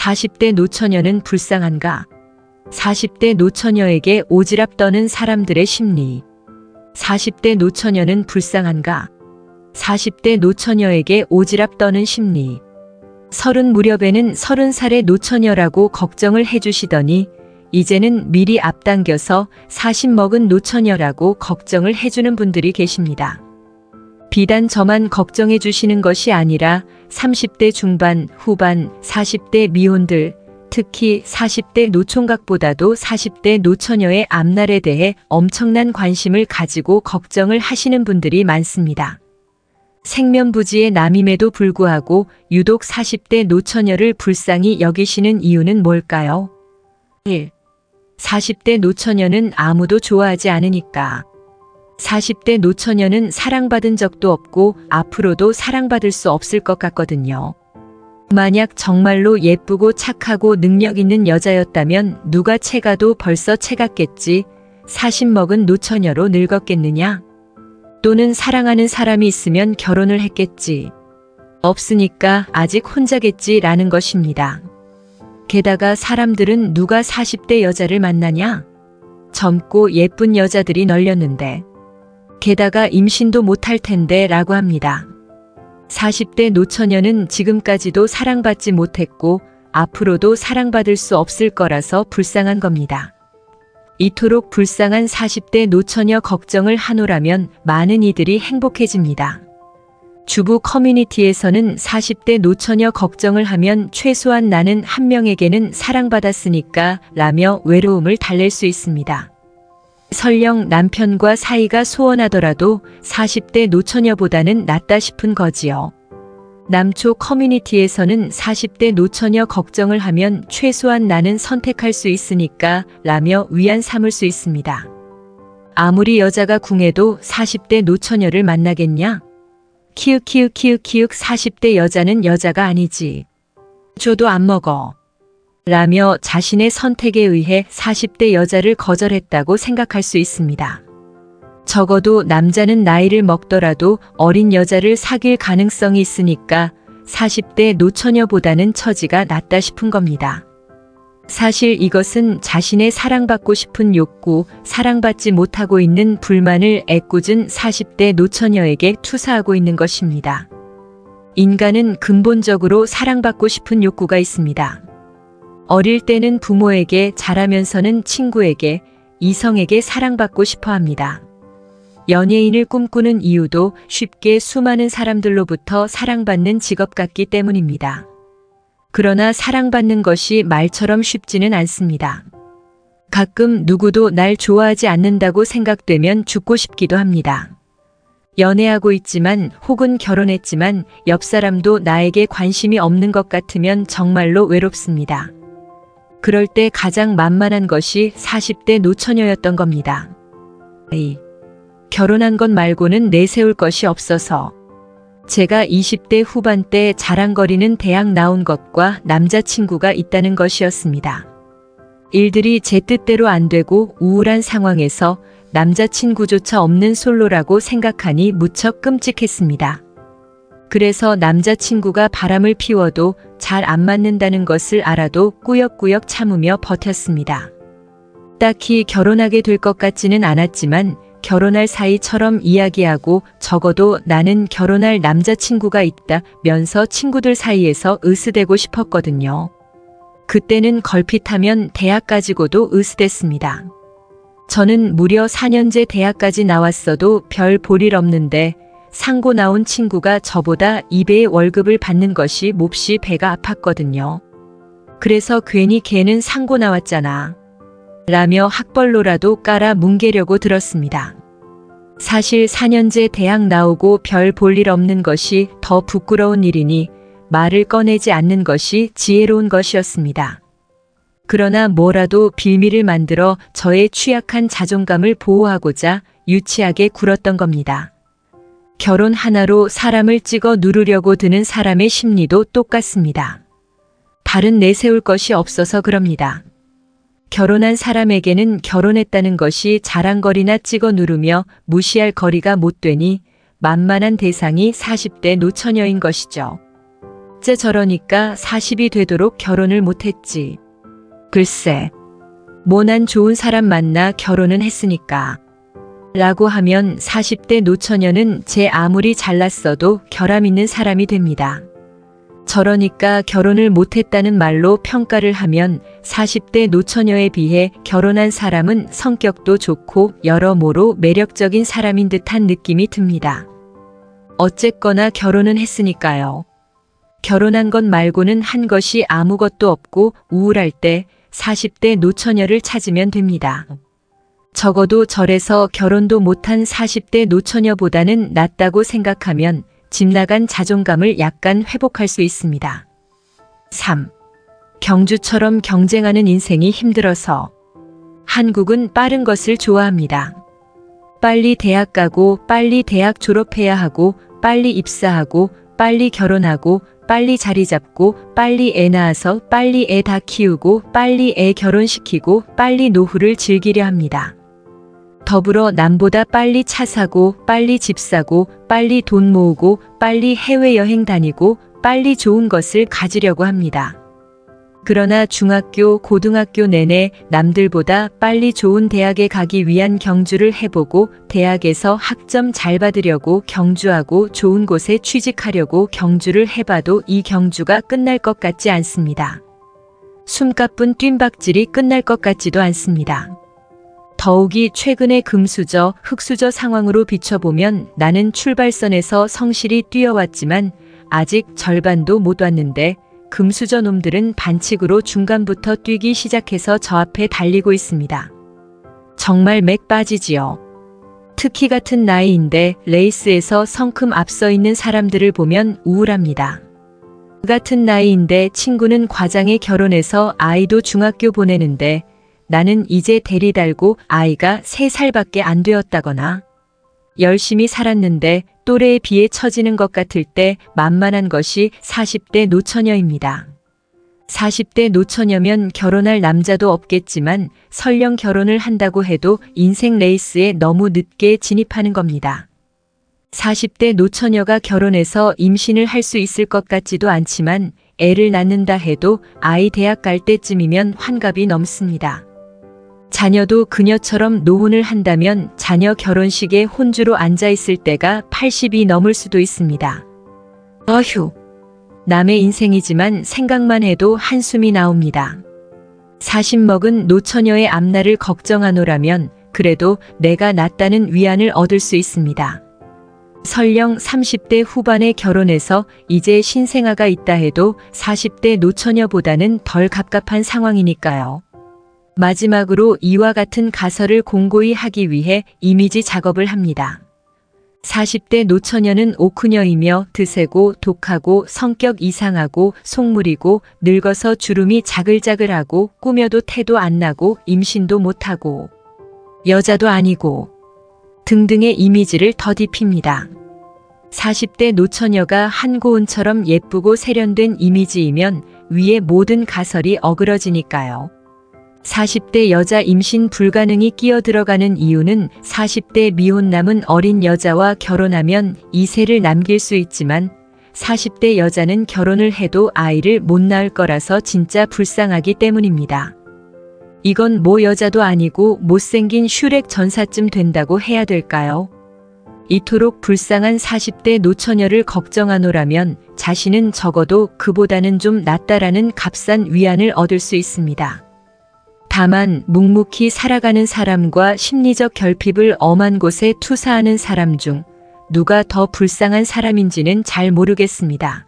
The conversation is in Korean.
40대 노처녀는 불쌍한가? 40대 노처녀에게 오지랖 떠는 사람들의 심리. 40대 노처녀는 불쌍한가? 40대 노처녀에게 오지랖 떠는 심리. 30 무렵에는 30살의 노처녀라고 걱정을 해주시더니 이제는 미리 앞당겨서 40 먹은 노처녀라고 걱정을 해주는 분들이 계십니다. 비단 저만 걱정해 주시는 것이 아니라 30대 중반, 후반, 40대 미혼들, 특히 40대 노총각보다도 40대 노처녀의 앞날에 대해 엄청난 관심을 가지고 걱정을 하시는 분들이 많습니다. 생면부지의 남임에도 불구하고 유독 40대 노처녀를 불쌍히 여기시는 이유는 뭘까요? 1. 40대 노처녀는 아무도 좋아하지 않으니까. 40대 노처녀는 사랑받은 적도 없고 앞으로도 사랑받을 수 없을 것 같거든요. 만약 정말로 예쁘고 착하고 능력 있는 여자였다면 누가 채가도 벌써 채갔겠지. 40 먹은 노처녀로 늙었겠느냐? 또는 사랑하는 사람이 있으면 결혼을 했겠지. 없으니까 아직 혼자겠지라는 것입니다. 게다가 사람들은 누가 40대 여자를 만나냐? 젊고 예쁜 여자들이 널렸는데. 게다가 임신도 못할 텐데 라고 합니다. 40대 노처녀는 지금까지도 사랑받지 못했고 앞으로도 사랑받을 수 없을 거라서 불쌍한 겁니다. 이토록 불쌍한 40대 노처녀 걱정을 하노라면 많은 이들이 행복해집니다. 주부 커뮤니티에서는 40대 노처녀 걱정을 하면 최소한 나는 한 명에게는 사랑받았으니까 라며 외로움을 달랠 수 있습니다. 설령 남편과 사이가 소원하더라도 40대 노처녀보다는 낫다 싶은 거지요. 남초 커뮤니티에서는 40대 노처녀 걱정을 하면 최소한 나는 선택할 수 있으니까 라며 위안 삼을 수 있습니다. 아무리 여자가 궁해도 40대 노처녀를 만나겠냐? 키읔키읔키읔키읔 40대 여자는 여자가 아니지. 줘도 안 먹어. 라며 자신의 선택에 의해 40대 여자를 거절했다고 생각할 수 있습니다. 적어도 남자는 나이를 먹더라도 어린 여자를 사귈 가능성이 있으니까 40대 노처녀보다는 처지가 낫다 싶은 겁니다. 사실 이것은 자신의 사랑받고 싶은 욕구, 사랑받지 못하고 있는 불만을 애꿎은 40대 노처녀에게 투사하고 있는 것입니다. 인간은 근본적으로 사랑받고 싶은 욕구가 있습니다. 어릴 때는 부모에게, 자라면서는 친구에게, 이성에게 사랑받고 싶어 합니다. 연예인을 꿈꾸는 이유도 쉽게 수많은 사람들로부터 사랑받는 직업 같기 때문입니다. 그러나 사랑받는 것이 말처럼 쉽지는 않습니다. 가끔 누구도 날 좋아하지 않는다고 생각되면 죽고 싶기도 합니다. 연애하고 있지만 혹은 결혼했지만 옆 사람도 나에게 관심이 없는 것 같으면 정말로 외롭습니다. 그럴 때 가장 만만한 것이 40대 노처녀였던 겁니다. 결혼한 것 말고는 내세울 것이 없어서. 제가 20대 후반 때 자랑거리는 대학 나온 것과 남자친구가 있다는 것이었습니다. 일들이 제 뜻대로 안 되고 우울한 상황에서 남자친구조차 없는 솔로라고 생각하니 무척 끔찍했습니다. 그래서 남자친구가 바람을 피워도 잘 안 맞는다는 것을 알아도 꾸역꾸역 참으며 버텼습니다. 딱히 결혼하게 될 것 같지는 않았지만 결혼할 사이처럼 이야기하고 적어도 나는 결혼할 남자친구가 있다면서 친구들 사이에서 으스대고 싶었거든요. 그때는 걸핏하면 대학 가지고도 으스댔습니다. 저는 무려 4년제 대학까지 나왔어도 별 볼일 없는데 상고 나온 친구가 저보다 2배의 월급을 받는 것이 몹시 배가 아팠거든요. 그래서 괜히 걔는 상고 나왔잖아. 라며 학벌로라도 깔아 뭉개려고 들었습니다. 사실 4년제 대학 나오고 별 볼일 없는 것이 더 부끄러운 일이니 말을 꺼내지 않는 것이 지혜로운 것이었습니다. 그러나 뭐라도 빌미를 만들어 저의 취약한 자존감을 보호하고자 유치하게 굴었던 겁니다. 결혼 하나로 사람을 찍어 누르려고 드는 사람의 심리도 똑같습니다. 다른 내세울 것이 없어서 그럽니다. 결혼한 사람에게는 결혼했다는 것이 자랑거리나 찍어 누르며 무시할 거리가 못 되니 만만한 대상이 40대 노처녀인 것이죠. 어째 저러니까 40이 되도록 결혼을 못했지. 글쎄, 뭐 난 좋은 사람 만나 결혼은 했으니까. 라고 하면 40대 노처녀는 제 아무리 잘났어도 결함 있는 사람이 됩니다. 저러니까 결혼을 못했다는 말로 평가를 하면 40대 노처녀에 비해 결혼한 사람은 성격도 좋고 여러모로 매력적인 사람인 듯한 느낌이 듭니다. 어쨌거나 결혼은 했으니까요. 결혼한 것 말고는 한 것이 아무것도 없고 우울할 때 40대 노처녀를 찾으면 됩니다. 적어도 절에서 결혼도 못한 40대 노처녀보다는 낫다고 생각하면 집 나간 자존감을 약간 회복할 수 있습니다. 3. 경주처럼 경쟁하는 인생이 힘들어서. 한국은 빠른 것을 좋아합니다. 빨리 대학 가고 빨리 대학 졸업해야 하고 빨리 입사하고 빨리 결혼하고 빨리 자리 잡고 빨리 애 낳아서 빨리 애 다 키우고 빨리 애 결혼시키고 빨리 노후를 즐기려 합니다. 더불어 남보다 빨리 차 사고 빨리 집 사고 빨리 돈 모으고 빨리 해외여행 다니고 빨리 좋은 것을 가지려고 합니다. 그러나 중학교, 고등학교 내내 남들보다 빨리 좋은 대학에 가기 위한 경주를 해보고 대학에서 학점 잘 받으려고 경주하고 좋은 곳에 취직하려고 경주를 해봐도 이 경주가 끝날 것 같지 않습니다. 숨가쁜 뜀박질이 끝날 것 같지도 않습니다. 더욱이 최근의 금수저, 흑수저 상황으로 비춰보면 나는 출발선에서 성실히 뛰어왔지만 아직 절반도 못 왔는데 금수저 놈들은 반칙으로 중간부터 뛰기 시작해서 저 앞에 달리고 있습니다. 정말 맥 빠지지요. 특히 같은 나이인데 레이스에서 성큼 앞서 있는 사람들을 보면 우울합니다. 같은 나이인데 친구는 과장에 결혼해서 아이도 중학교 보내는데 나는 이제 대리 달고 아이가 3살밖에 안 되었다거나 열심히 살았는데 또래에 비해 처지는 것 같을 때 만만한 것이 40대 노처녀입니다. 40대 노처녀면 결혼할 남자도 없겠지만 설령 결혼을 한다고 해도 인생 레이스에 너무 늦게 진입하는 겁니다. 40대 노처녀가 결혼해서 임신을 할 수 있을 것 같지도 않지만 애를 낳는다 해도 아이 대학 갈 때쯤이면 환갑이 넘습니다. 자녀도 그녀처럼 노혼을 한다면 자녀 결혼식에 혼주로 앉아있을 때가 80이 넘을 수도 있습니다. 어휴, 남의 인생이지만 생각만 해도 한숨이 나옵니다. 40 먹은 노처녀의 앞날을 걱정하노라면 그래도 내가 낫다는 위안을 얻을 수 있습니다. 설령 30대 후반에 결혼해서 이제 신생아가 있다 해도 40대 노처녀보다는 덜 갑갑한 상황이니까요. 마지막으로 이와 같은 가설을 공고히 하기 위해 이미지 작업을 합니다. 40대 노처녀는 오크녀이며 드세고 독하고 성격 이상하고 속물이고 늙어서 주름이 자글자글하고 꾸며도 태도 안 나고 임신도 못하고 여자도 아니고 등등의 이미지를 더딥힙니다. 40대 노처녀가 한고은처럼 예쁘고 세련된 이미지이면 위의 모든 가설이 어그러지니까요. 40대 여자 임신 불가능이 끼어 들어가는 이유는 40대 미혼 남은 어린 여자와 결혼하면 2세를 남길 수 있지만 40대 여자는 결혼을 해도 아이를 못 낳을 거라서 진짜 불쌍하기 때문입니다. 이건 뭐 여자도 아니고 못생긴 슈렉 전사쯤 된다고 해야 될까요? 이토록 불쌍한 40대 노처녀를 걱정하노라면 자신은 적어도 그보다는 좀 낫다라는 값싼 위안을 얻을 수 있습니다. 다만 묵묵히 살아가는 사람과 심리적 결핍을 엄한 곳에 투사하는 사람 중 누가 더 불쌍한 사람인지는 잘 모르겠습니다.